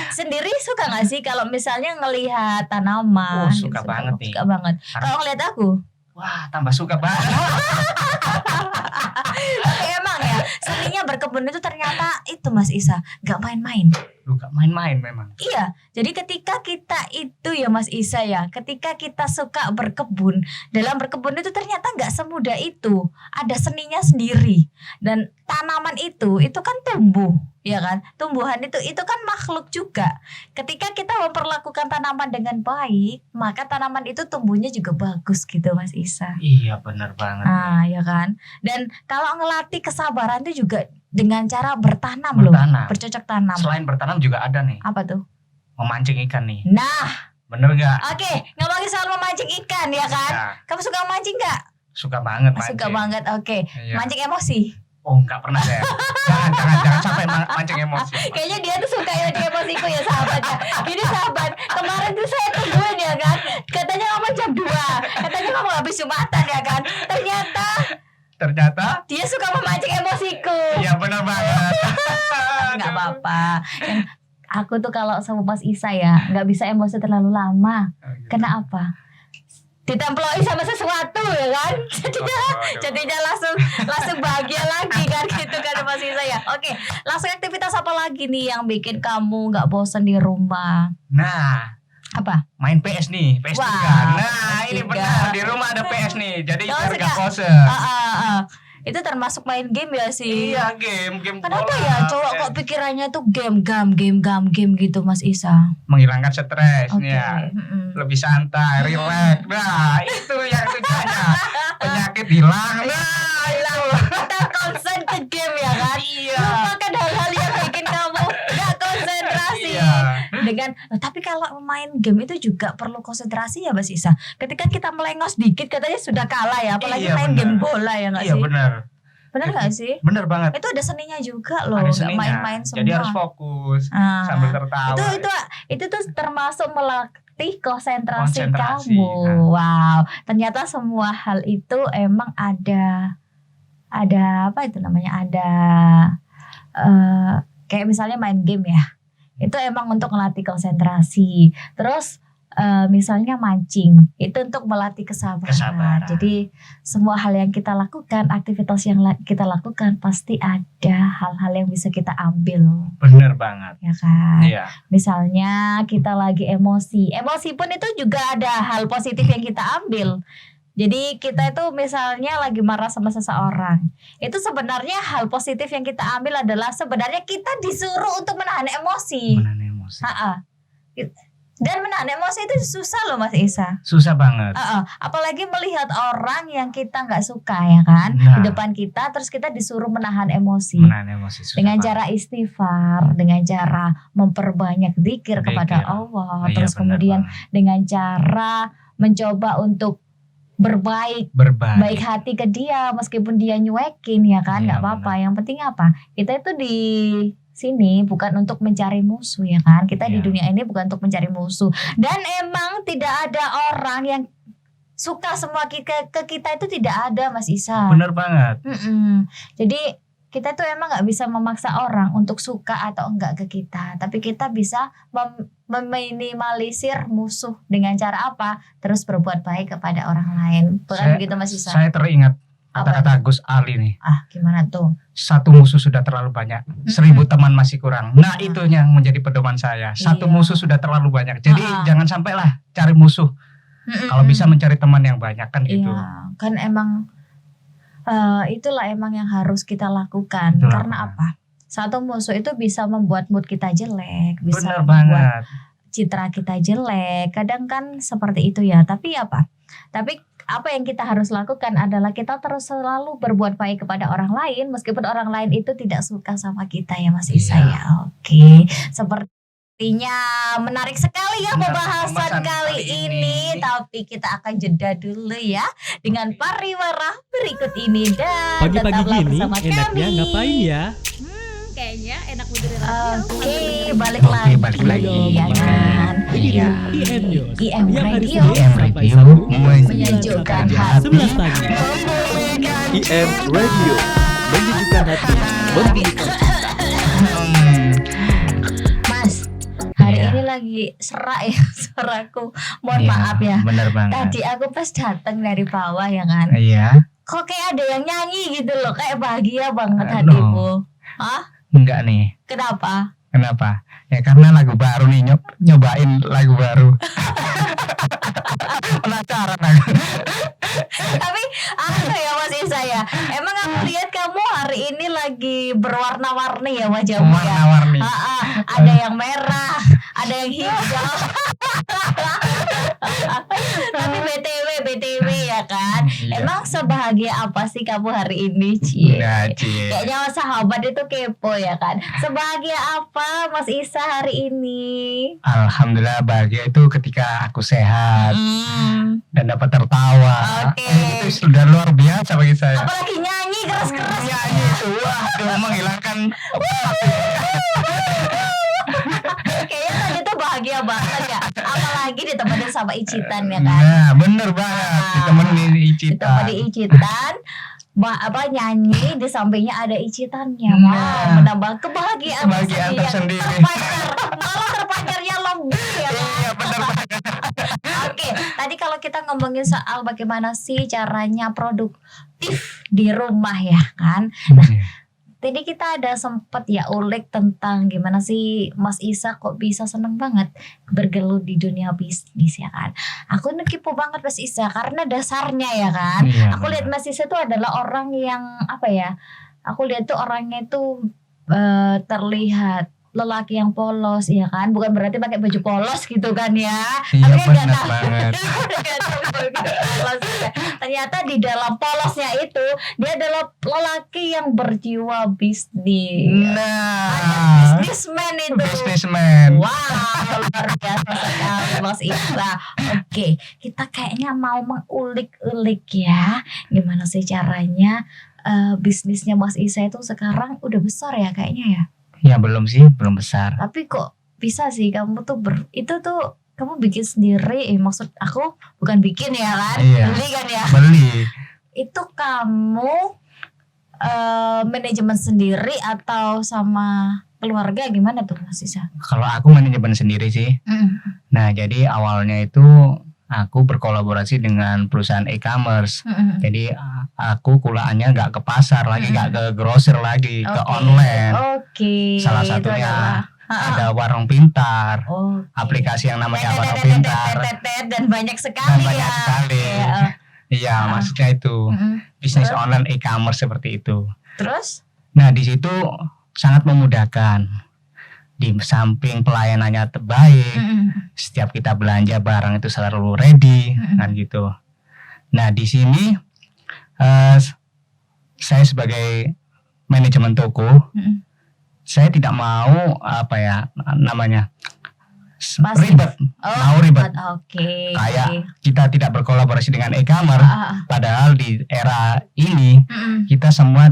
sendiri suka gak sih kalau misalnya ngelihat tanaman? Oh, suka banget nih. Suka banget. Kalau ngelihat aku? Wah, tambah suka banget. Tapi emang ya, seninya berkebun itu ternyata itu Mas Isa, gak main-main. Lu gak main-main memang. Iya, jadi ketika kita itu ya Mas Isa ya, ketika kita suka berkebun, dalam berkebun itu ternyata gak semudah itu. Ada seninya sendiri. Dan tanaman itu kan tumbuh, ya kan? Tumbuhan itu kan makhluk juga. Ketika kita memperlakukan tanaman dengan baik, maka tanaman itu tumbuhnya juga bagus gitu Mas Isa. Iya, bener banget. Ya kan? Dan kalau ngelatih kesabaran itu juga dengan cara bertanam loh, bercocok tanam. Selain bertanam juga ada nih, Apa tuh? memancing ikan nih. Nah, Bener gak? oke, ngomongin soal memancing ikan ya kan? Ya, Kamu suka mancing nggak? suka banget mancing. Suka banget, oke. Iya. Mancing emosi. Oh, nggak pernah deh. jangan sampai mancing emosi. Kayaknya dia tuh suka ya di emosiku ya sahabatnya. Gini sahabat, kemarin tuh saya tungguin ya kan. Katanya kamu jam 2, katanya kamu habis Jumatan ya kan. Ternyata dia suka memancing emosiku. Iya, bener banget. Nggak apa-apa. Yang aku tuh kalau sama Mas Isa ya nggak bisa emosi terlalu lama. Kenapa? Ditemploi sama sesuatu ya kan. Jadinya langsung bahagia lagi kan gitu kan Mas Isa ya. Oke, langsung aktivitas apa lagi nih yang bikin kamu nggak bosan di rumah? Nah, Apa? main PS nih, PS3. Wah, Nah, ini PS3. benar, di rumah ada PS nih. Jadi Oh, biar suka. gak bosen. Itu termasuk main game ya sih. Iya, game Kenapa bola, ya cowok kok pikirannya tuh game gitu Mas Isa? menghilangkan stres Oke. nih ya. Mm-mm. Lebih santai, relax. Nah, itu yang tujuannya. Penyakit hilang. Nah, itu. Kita konsen ke game ya kan? Iya. Lupakan hal-hal yang bikin kamu gak konsentrasi. Iya. Tapi kalau main game itu juga perlu konsentrasi ya Mas Isa. Ketika kita melengos dikit katanya sudah kalah ya. Apalagi Iya, main benar. game bola ya gak Iya, sih? benar. Bener gak sih? Benar banget. Itu ada seninya juga loh. Ada Gak seninya. main-main semua. Jadi harus fokus Ah. sambil tertawa. Itu tuh termasuk melatih konsentrasi Konsentrasi, kamu. Wow, ternyata semua hal itu emang ada apa itu namanya? Ada kayak misalnya main game ya. Itu emang untuk melatih konsentrasi. Terus misalnya mancing, itu untuk melatih kesabaran. Kesabaran. Jadi semua hal yang kita lakukan, aktivitas yang kita lakukan pasti ada hal-hal yang bisa kita ambil, Bener banget. ya kan? Iya. Misalnya kita lagi emosi pun itu juga ada hal positif yang kita ambil. Jadi kita itu misalnya lagi marah sama seseorang, itu sebenarnya hal positif yang kita ambil adalah sebenarnya kita disuruh untuk menahan emosi. Menahan emosi. Dan menahan emosi itu susah loh Mas Isa. Susah banget. Apalagi melihat orang yang kita nggak suka, ya kan, Nah. di depan kita, terus kita disuruh menahan emosi. Menahan emosi susah Dengan banget. cara istighfar, dengan cara memperbanyak zikir kepada Zikir. Allah, Iya, terus bener kemudian banget. dengan cara mencoba untuk baik Berbalik. hati ke dia meskipun dia nyuekin, ya kan, Iya, nggak apa-apa. Yang penting apa? Kita itu di sini bukan untuk mencari musuh, ya kan. Kita di Iya. dunia ini bukan untuk mencari musuh. Dan emang tidak ada orang yang suka semua ke kita itu, tidak ada Mas Isa. Bener banget. Jadi kita tuh emang nggak bisa memaksa orang untuk suka atau enggak ke kita, tapi kita bisa meminimalisir musuh dengan cara apa? Terus berbuat baik kepada orang lain. Bukan begitu Mas Isa? Saya teringat Apa kata-kata Gus Ali nih. Gimana tuh? Satu musuh sudah terlalu banyak, 1000 teman masih kurang. Nah, Iya. itu yang menjadi pedoman saya. Satu Iya. musuh sudah terlalu banyak. Jadi Ah. jangan sampailah cari musuh. Kalau bisa mencari teman yang banyak kan gitu. Iya, kan emang itulah emang yang harus kita lakukan. Itulah Karena apa? apa? Satu musuh itu bisa membuat mood kita jelek, bisa Bener membuat banget. citra kita jelek. Kadang kan seperti itu ya. Tapi apa yang kita harus lakukan adalah kita terus selalu berbuat baik kepada orang lain meskipun orang lain itu tidak suka sama kita, ya Mas Isa, Iya. ya. Oke, sepertinya menarik sekali ya Menarik pembahasan pembahasan kali kali ini. ini. Tapi kita akan jeda dulu ya dengan pariwara berikut ini, dan Pagi-pagi tetaplah gini bersama enaknya kami. ngapain ya? Kayaknya enak beneran radio. Oke, balik Oke, lagi, balik lagi. ya kan. Iya. Iya. IM News. IM Tiap hari Radio. Senin IM sampai Radio Sabtu menyejukkan jam hati. 11 pagi. IM Radio menyejukkan hati, memberikan Mas, hari Iya. ini lagi serak ya suaraku. Mohon Iya, maaf ya. Bener banget. Tadi aku pas datang dari bawah, ya kan, Iya. kok kayak ada yang nyanyi gitu loh, kayak bahagia banget Aduh. hatiku. Hah? Enggak nih. Kenapa? Kenapa? Ya karena lagu baru nih, nyobain lagu baru. Penasaran aku. Tapi apa ya Mas Isa ya, emang aku lihat kamu hari ini lagi berwarna-warni ya wajahmu ya. Warna-warni. Ada yang merah, ada yang hijau. Tapi BTW ya kan, Iya. emang sebahagia apa sih kamu hari ini, Cie? Nah, Cie. Kayaknya sahabat itu kepo ya kan. Sebahagia apa Mas Isa hari ini? Alhamdulillah bahagia itu ketika aku sehat dan dapat tertawa. Oke. Itu sudah luar biasa bagi saya. Apalagi nyanyi keras-keras. Nyanyi itu wah, menghilangkan Kayaknya tadi tuh bahagia banget ya. Apalagi ditemenin sama Icitan, ya kan. Nah, bener banget. Ditemenin Icita. Ditemenin Icitan, nyanyi, di sampingnya ada Icitannya. Nah. Wow, menambah kebahagiaan Tersendiri. Malah terpacarnya lebih ya kan. Iya, bener banget. Oke, tadi kalau kita ngomongin soal bagaimana sih caranya produktif di rumah, ya kan. Tadi kita ada sempet ya ulik tentang gimana sih Mas Isa kok bisa seneng banget bergelut di dunia bisnis, ya kan. Aku ini kepo banget Mas Isa karena dasarnya, ya kan. Iya, Aku lihat bener. Mas Isa itu adalah orang yang apa ya, aku lihat tuh orangnya itu terlihat lelaki yang polos, ya kan. Bukan berarti pakai baju polos gitu kan ya. Iya, Tapi kan bener nggak tahu. banget. Nggak tahu baju polos ya. Ternyata di dalam polosnya itu dia adalah lelaki yang berjiwa bisnis. Nah, Businessman itu. businessman. Wow, luar biasa sekali Mas Isa. Oke, kita kayaknya mau mengulik-ulik ya, gimana sih caranya bisnisnya Mas Isa itu sekarang udah besar ya kayaknya ya. Ya belum sih, belum besar. Tapi kok bisa sih kamu tuh itu tuh kamu bikin sendiri, maksud aku bukan bikin ya kan, Iya. beli kan ya. Beli. Itu kamu manajemen sendiri atau sama keluarga gimana tuh Mas Isa? Kalau aku manajemen sendiri sih. Nah, jadi awalnya itu aku berkolaborasi dengan perusahaan e-commerce. Jadi aku kulaannya nggak ke pasar lagi, nggak ke grosir lagi, ke online. Oke. Salah itu satunya adalah- ada Warung Pintar, Oke. aplikasi yang namanya Warung Tetetetetetetet, Pintar. dan banyak Dan sekali banyak ya. sekali. Iya, maksudnya itu bisnis Terus? online e-commerce seperti itu. Terus? Nah, di situ sangat memudahkan. Di samping pelayanannya terbaik, setiap kita belanja barang itu selalu ready, kan gitu. Nah, di sini saya sebagai manajemen toko, saya tidak mau apa ya namanya Pasif. ribet, mau ribet. Oke. Kayak kita tidak berkolaborasi dengan e-commerce, padahal di era ini kita semua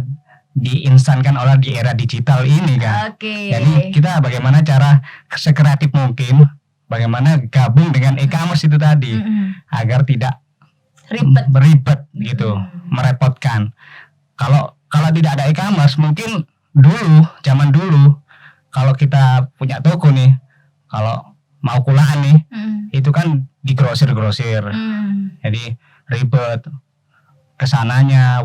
diinstankan oleh di era digital ini kan. Oke. Jadi kita bagaimana cara sekreatif mungkin, bagaimana gabung dengan e-commerce itu tadi agar tidak Ribet. gitu, merepotkan. Kalau tidak ada e-commerce mungkin dulu, zaman dulu kalau kita punya toko nih, kalau mau kulaan nih, itu kan di grosir-grosir. Jadi ribet kesananya,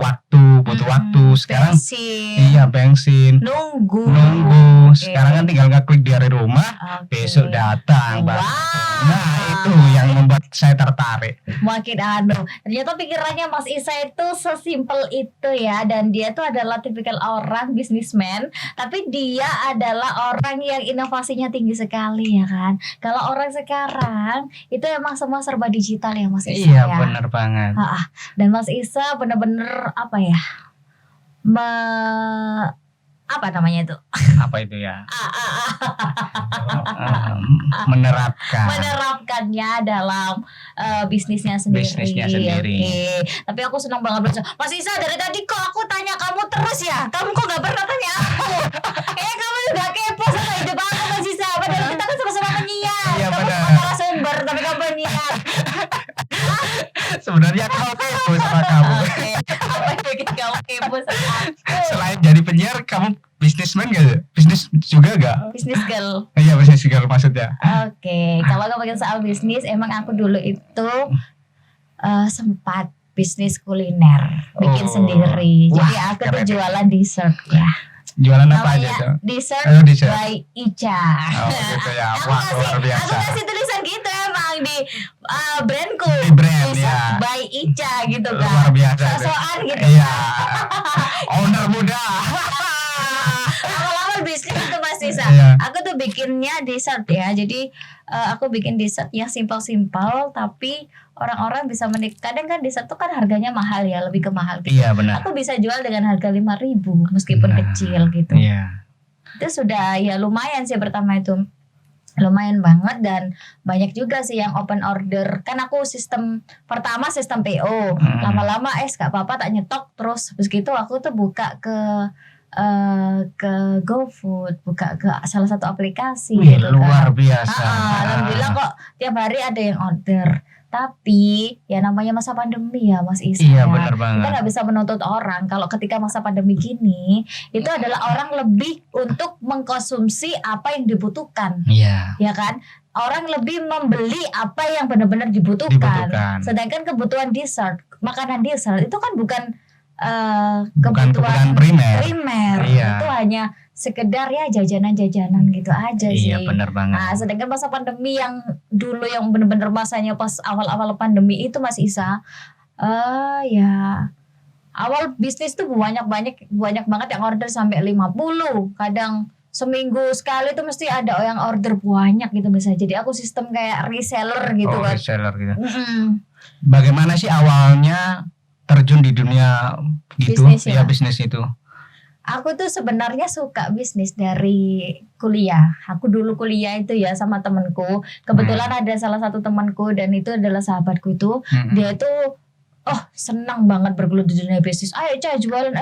butuh waktu. Sekarang bensin. iya bensin, Nunggu. nunggu. Sekarang kan tinggal ngeklik dari rumah, Oke. besok datang. Wow. Nah, itu yang membuat saya tertarik. Makin ternyata pikirannya Mas Isa itu sesimpel itu ya, dan dia tuh adalah tipikal orang bisnismen, tapi dia adalah orang yang inovasinya tinggi sekali ya kan. Kalau orang sekarang itu emang semua serba digital ya Mas Isa Iya, ya. benar banget. Dan Mas Isa bener-bener apa ya, apa namanya itu? Apa itu ya? Menerapkannya dalam bisnisnya sendiri. Bisnisnya sendiri. Oke. Tapi aku senang banget belajar. Mas Isa, dari tadi kok aku tanya kamu terus ya? Kamu kok gak pernah tanya aku? Kayaknya kamu juga kepo sama hidup aku Mas Isa. Padahal kita kan sama-sama penyiar. Iya, Kamu benar. narasumber tapi kamu penyiar. Sebenarnya aku kepo sama kamu. Oke. Apa yang bikin kamu kepo sama aku? Selain jadi penyiar, kamu bisnismen gak sih? Bisnis juga gak? Bisnis girl. Iya, bisnis girl maksudnya. Oke, kalau ngomongin soal bisnis, emang aku dulu itu sempat bisnis kuliner, bikin Oh. sendiri. Jadi Wah, aku tuh keren. jualan dessert ya. Jualan apa aja tuh? Dessert Dessert. by Ica. Oh gitu ya. Aku Wah, luar aku biasa. kasih tulisan gitu emang di brandku. Di brand, Dessert ya. by Ica gitu kan. Luar biasa itu. So-soan gitu. Iya. Owner muda. Awal-awal bisnis itu Mas Isa. Iya. Aku tuh bikinnya dessert ya. Jadi aku bikin dessert yang simpel-simpel tapi orang-orang bisa kadang kan dessert tuh kan harganya mahal ya, lebih ke mahal gitu. Iya, benar. Aku bisa jual dengan harga 5.000 meskipun Nah, kecil gitu. Iya. Itu sudah ya lumayan sih pertama itu. Lumayan banget, dan banyak juga sih yang open order. Kan aku pertama sistem PO. Lama-lama gak apa-apa tak nyetok terus. Terus gitu aku tuh buka ke GoFood, buka ke salah satu aplikasi Wih, gitu luar kan. biasa. Alhamdulillah kok tiap hari ada yang order. Tapi ya namanya masa pandemi ya Mas Isa. Iya, ya. benar Kita banget. nggak bisa menuntut orang kalau ketika masa pandemi gini itu adalah orang lebih untuk mengkonsumsi apa yang dibutuhkan, Iya. ya kan? Orang lebih membeli apa yang benar-benar dibutuhkan. Dibutuhkan. Sedangkan kebutuhan dessert, makanan dessert itu kan bukan Bukan kebutuhan primer. Iya. Itu hanya sekedar ya jajanan-jajanan gitu aja sih. Iya, benar banget. Nah, sedangkan masa pandemi yang dulu yang bener-bener masanya pas awal-awal pandemi itu Mas Isa, ya awal bisnis tuh banyak banget yang order sampai 50, kadang seminggu sekali tuh mesti ada yang order banyak gitu bisa. Jadi aku sistem kayak reseller gitu kan. Reseller gitu. Mm-mm. Bagaimana sih awalnya terjun di dunia gitu? Bisnis ya? Ya, bisnis itu. Aku tuh sebenarnya suka bisnis dari kuliah. Aku dulu kuliah itu ya sama temanku. Kebetulan ada salah satu temanku dan itu adalah sahabatku itu. Dia itu senang banget bergelut di dunia bisnis. Ayo Ca jualan.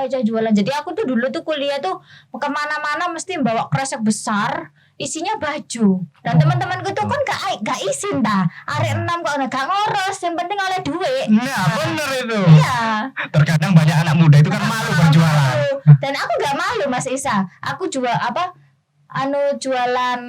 Jadi aku tuh dulu tuh kuliah tuh kemana-mana mesti bawa kresek besar, isinya baju. Dan teman-temanku tuh kan gak isin dah. Arek 6 kok gak ngoros, yang penting oleh duit. Nah, bener itu. Iya. Terkadang banyak anak muda itu kan malu berjualan. Dan aku gak malu Mas Isa. Aku jual jualan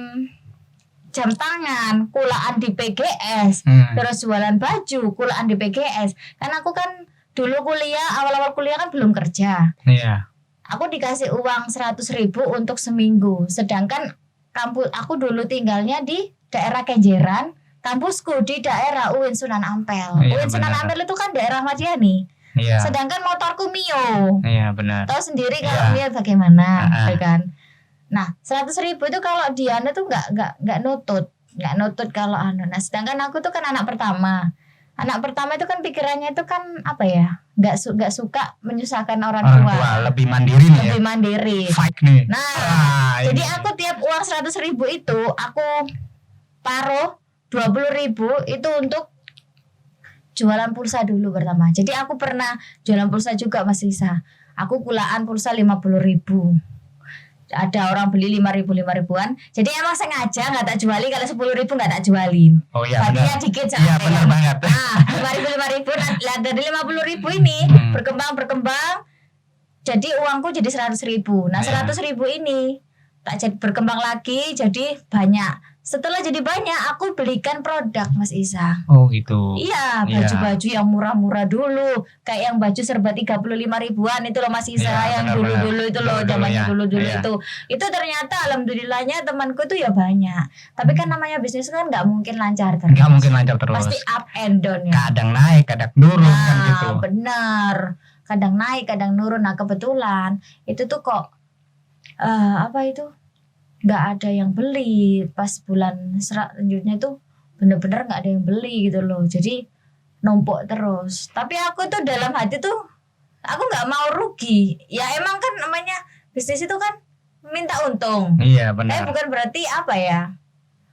jam tangan, kulaan di PGS, terus jualan baju, kulaan di PGS. Kan aku kan dulu kuliah, awal-awal kuliah kan belum kerja. Iya. Aku dikasih uang 100.000 untuk seminggu. Sedangkan kampus aku dulu tinggalnya di daerah Kenjeran, kampusku di daerah UIN Sunan Ampel. Iya, UIN Sunan benar. Ampel itu kan daerah Madiani. Iya. Sedangkan motorku Mio. Iya, benar. Tahu sendiri Iya. kalau Mio bagaimana, Ah. ya kan? Nah, 100.000 itu kalau Diana tuh nggak nutut kalau Nah, sedangkan aku tuh kan anak pertama. Anak pertama itu kan pikirannya itu kan apa ya? Nggak suka menyusahkan orang Orang tua. tua lebih mandiri nih ya. Lebih mandiri. Fight nih. Nah, jadi ini. aku tiap uang 100.000 itu aku paruh 20.000 itu untuk jualan pulsa dulu pertama. Jadi aku pernah jualan pulsa juga Mas Isa. Aku kulaan pulsa 50.000. Ada orang beli 5.000-5.000-an. Jadi emang sengaja nggak tak juali, kalau 10.000 nggak tak jualin. Oh iya Badinya benar. dikit Iya benar banget. Nah, 5.000 Nah, dari 50.000 ini berkembang. Jadi uangku jadi 100.000. Nah, Iya. 100.000 ini tak jadi berkembang lagi, jadi banyak. Setelah jadi banyak, aku belikan produk Mas Isa. Oh gitu. Iya, Iya. baju-baju yang murah-murah dulu. Kayak yang baju serba 35.000-an itu loh Mas Isa, Iya, yang benar-benar. dulu-dulu itu loh, Dulu-dulu zamannya ya. dulu-dulu Iya. itu. Itu ternyata alhamdulillahnya temanku tuh ya banyak. Tapi kan namanya bisnis kan nggak mungkin lancar terus. Nggak mungkin lancar terus. Pasti up and down ya. Kadang naik, kadang turun kan gitu. Nah, benar. Kadang naik, kadang nurun. Nah, kebetulan itu tuh kok apa itu? Nggak ada yang beli pas bulan selanjutnya tuh bener-bener nggak ada yang beli gitu loh. Jadi numpuk terus. Tapi aku tuh dalam hati tuh aku nggak mau rugi. Ya emang kan namanya bisnis itu kan minta untung. Iya benar. Bukan berarti apa ya?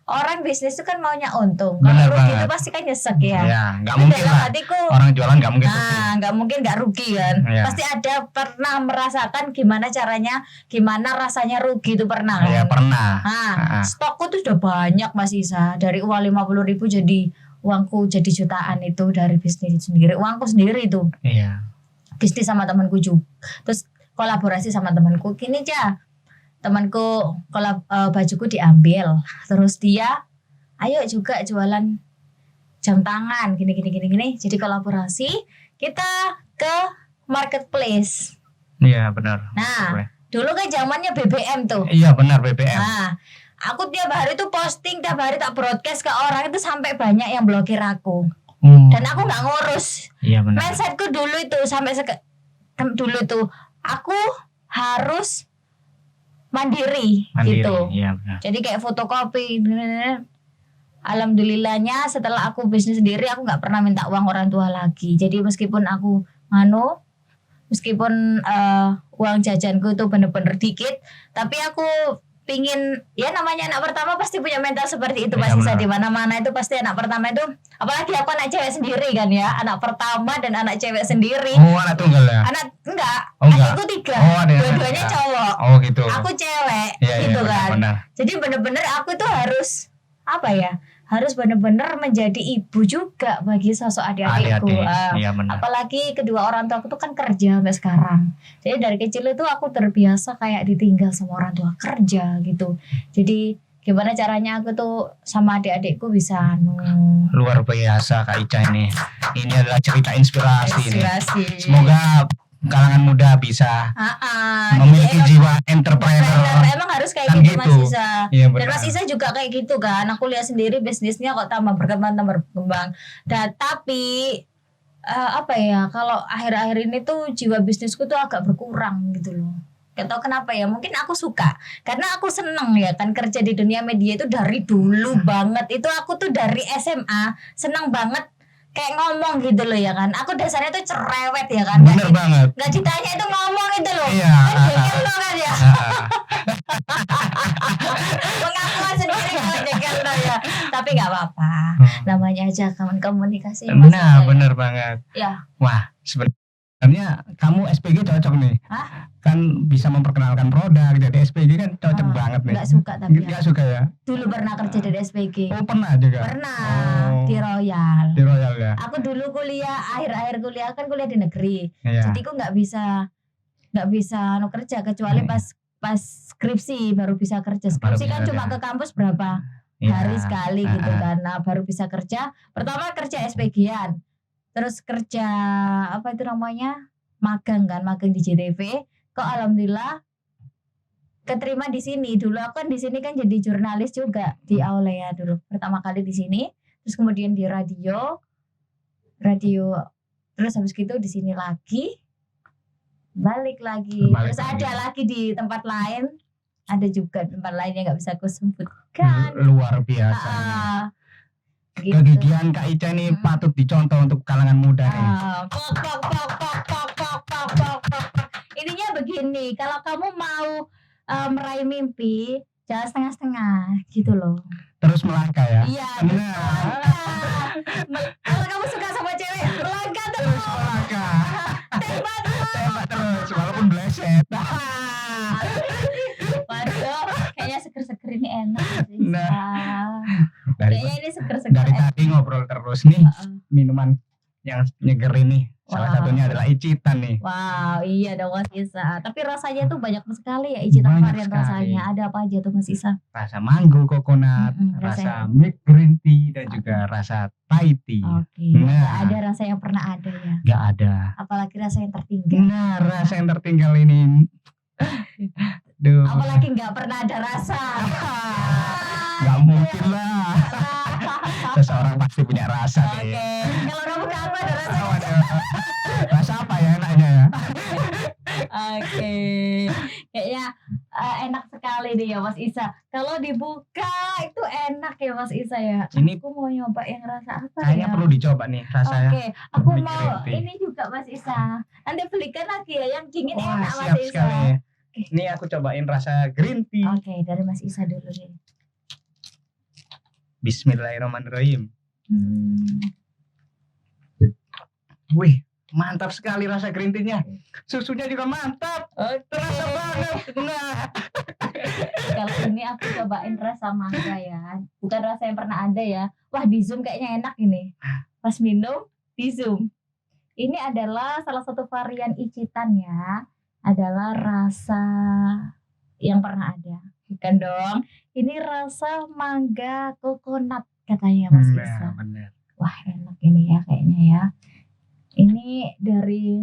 Orang bisnis itu kan maunya untung. Benar Kalau rugi banget. itu pasti kan nyesek ya. Iya, nggak Tapi mungkin dalam lah. hatiku Orang jualan nggak mungkin rugi. nah, nggak mungkin nggak rugi kan. Iya. Pasti ada pernah merasakan gimana caranya, gimana rasanya rugi itu pernah Iya kan. pernah. Nah, Ah. stokku tuh udah banyak Mas Isa. Dari uang 50.000 jadi uangku jadi jutaan itu dari bisnis sendiri. Uangku sendiri itu. Iya. Bisnis sama temanku juga. Terus kolaborasi sama temanku. Gini aja. Temanku bajuku diambil. Terus dia ayo juga jualan jam tangan gini. Jadi kolaborasi kita ke marketplace. Iya benar. Nah, dulu kan zamannya BBM tuh. Iya benar BBM. Nah, aku tiap hari tuh posting, tiap hari tak broadcast ke orang itu sampai banyak yang blokir aku. Dan aku nggak ngurus. Iya benar. Mindsetku dulu itu sampai dulu tuh aku harus mandiri. Gitu. Iya benar. Jadi kayak fotokopi. Alhamdulillahnya setelah aku bisnis sendiri aku nggak pernah minta uang orang tua lagi. Jadi meskipun aku meskipun uang jajanku itu bener-bener dikit, tapi aku pingin ya namanya anak pertama pasti punya mental seperti itu. Iya, Pasti benar. di mana-mana itu pasti anak pertama itu, apalagi aku anak cewek sendiri kan ya, anak pertama dan anak cewek sendiri. Oh anak tunggal ya. Anak enggak, Oh, enggak. adikku 3, Oh, ada yang dua-duanya tiga. cowok. Oh gitu. Aku cewek Iya, gitu iya, kan. benar. Jadi bener-bener aku tuh harus apa ya? Harus bener-bener menjadi ibu juga bagi sosok adik-adikku. Adik-adik. Iya benar. Apalagi kedua orang tua aku tuh kan kerja sampai sekarang. Jadi dari kecil itu aku terbiasa kayak ditinggal sama orang tua kerja gitu. Jadi gimana caranya aku tuh sama adik-adikku bisa Luar biasa Kak Ica ini. Ini adalah cerita inspirasi ini. inspirasi. Semoga kalangan muda bisa memiliki Jadi jiwa entrepreneur. emang harus kayak Kan gitu Mas gitu. Isa. Iya Dan benar. Mas Isa juga kayak gitu kan. Aku lihat sendiri bisnisnya kok tambah berkembang. Dan tapi apa ya? Kalau akhir-akhir ini tuh jiwa bisnisku tuh agak berkurang gitu loh. Gak tau kenapa ya. Mungkin aku suka karena aku seneng ya kan kerja di dunia media itu dari dulu banget. Itu aku tuh dari SMA seneng banget kayak ngomong gitu loh ya kan. Aku dasarnya tuh cerewet ya kan. Bener banget. Gak ditanya itu ngomong itu loh. Iya. Kan jengkel loh kan ya. Ah, Pengakuan sendiri kalau jengkel loh ya. Tapi gak apa-apa. Namanya aja komunikasi. Nah, bener banget. Ya. Wah, sebenarnya kamu SPG cocok nih. Hah? Kan bisa memperkenalkan produk. Jadi SPG kan cocok banget nih. Gak suka tapi ya. Nggak suka ya? Dulu pernah kerja dari SPG. Oh, pernah juga. Pernah Oh, di Royal. di Royal ya. Aku dulu kuliah, akhir-akhir kuliah kan kuliah di negeri. Iya. Jadi aku nggak bisa kerja kecuali pas pas skripsi baru bisa kerja. Baru Skripsi bisa kan cuma kerja. ke kampus berapa Iya. hari sekali gitu Ah, kan. Nah, baru bisa kerja. Pertama kerja SPG-an. Terus kerja apa itu namanya? Magang kan, magang di JTV. Kok alhamdulillah keterima di sini. Dulu aku kan di sini kan jadi jurnalis juga di Aule ya dulu. Pertama kali di sini, terus kemudian di radio. Terus habis gitu di sini lagi. Balik lagi. Balik Terus lagi. ada lagi di tempat lain. Ada juga tempat lain yang nggak bisa aku sebutkan. Luar biasa. Ah, gitu. Kegigihan Kak Ica ini patut dicontoh untuk kalangan muda nih. Pok. Ininya begini, kalau kamu mau meraih mimpi, jangan setengah-setengah gitu loh. Terus melangkah ya. Iya, Nah. kalau kamu suka sama cewek, langkah Terus terus. melangkah. Tembak. Tembak terus walaupun bleset. Waduh, kayaknya seger-seger ini enak sih. Nah. Kayaknya ini seger-seger Dari enak. tadi ngobrol terus nih, Heeh. minuman yang nyeger ini. Salah Wah. satunya adalah icitan nih. Wow, iya dong Mas Isa. Tapi rasanya tuh banyak sekali ya, icitan Banyak varian sekali. rasanya. Ada apa aja tuh Mas Isa? Rasa mango coconut, Mm-mm, rasa milk green tea, dan juga rasa Thai tea. Oke, Nah. nggak ada rasa yang pernah ada ya. Gak ada. Apalagi rasa yang tertinggal. Nah, rasa yang tertinggal ini. Duh. Apalagi nggak pernah ada rasa. Gak mungkin lah. Seseorang pasti punya rasa Oke, nih. kalau kamu nggak apa ada rasa. Waduh. Rasa apa ya enaknya ya? Oke, kayaknya enak sekali nih ya Mas Isa. Kalau dibuka itu enak ya Mas Isa ya. Ini Aku mau nyoba yang rasa apa kayaknya ya? perlu dicoba nih rasanya. Oke, aku Milk mau green tea. ini juga Mas Isa. Nanti belikan lagi ya yang dingin Wah, enak Mas siap Isa. sekali. Ini aku cobain rasa green tea. Oke, dari Mas Isa dulu nih. Bismillahirrahmanirrahim. Hmm. Wih, mantap sekali rasa green tea-nya. Susunya juga mantap. Terasa banget. Nah, Kalau ini aku cobain rasa mangga ya. Bukan rasa yang pernah ada ya. Wah, di Zoom kayaknya enak ini. Pas minum di Zoom. Ini adalah salah satu varian icitan ya. Adalah rasa yang pernah ada. Bukan dong. Ini rasa mangga coconut katanya Mas Isa. benar. Wah, enak ini ya kayaknya ya. Ini dari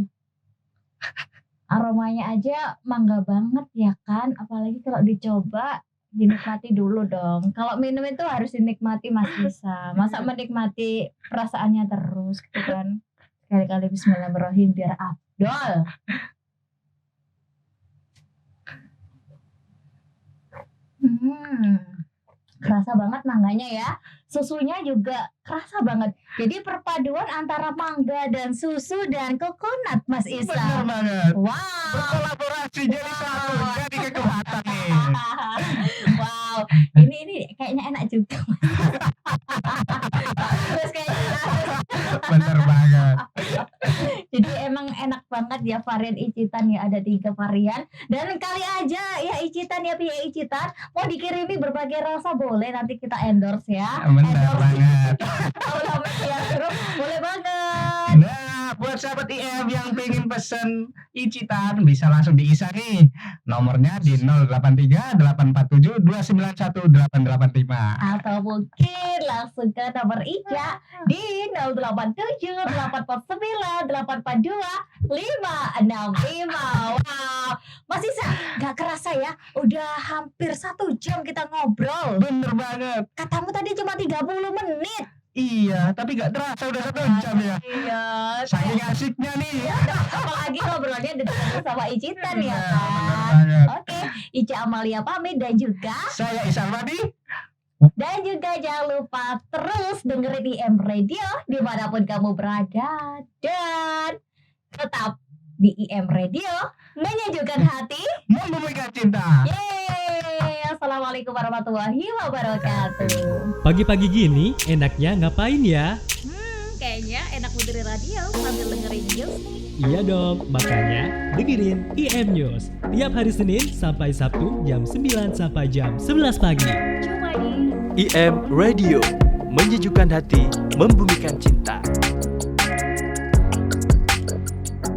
aromanya aja mangga banget ya kan. Apalagi kalau dicoba dinikmati dulu dong. Kalau minum itu harus dinikmati Mas Isa. Masa menikmati perasaannya terus gitu kan. Sekali-kali bismillahirrahmanirrahim biar afdol. Kerasa banget mangganya ya. Susunya juga kerasa banget. Jadi perpaduan antara mangga dan susu dan coconut Mas Benar Isa. banget. Wow. Berkolaborasi jadi satu, jadi kekuatan nih. Wow, ini kayaknya enak juga. Terus kayaknya Benar banget. jadi emang enak banget ya varian icitan ya, ada 3 varian. Dan kali aja ya icitan ya Pia icitan mau dikirimi berbagai rasa boleh, nanti kita endorse ya. Benar Endorse banget. Aula Media Group boleh banget. Nah, buat sahabat IM yang pengen pesen icitan bisa langsung di Isa nih. Nomornya di 083 847 291 885. Atau mungkin langsung ke nomor Ica di 087 849 842 565. Wow, Mas Isa gak kerasa ya, udah hampir 1 jam kita ngobrol. Bener banget. Katamu tadi cuma 30 menit. Iya, tapi gak terasa udah 1 jam ya. Iya, Saking asiknya nih. apalagi ngobrolnya dengan sama Icitan ya Bener kan. banget. Oke, Ica Amalia pamit dan juga Saya Isa Alwadi. jangan lupa terus dengerin IM Radio dimanapun kamu berada, dan tetap di IM Radio menyejukkan hati. Membumikan cinta. Yeay, assalamualaikum warahmatullahi wabarakatuh. Pagi-pagi gini enaknya ngapain ya? Kayaknya enak dengerin radio sambil dengerin news nih. Iya dong, makanya dengerin IM News tiap hari Senin sampai Sabtu jam 9 sampai jam 11 pagi. Cuma di IM Radio, menyejukkan hati, membumikan cinta.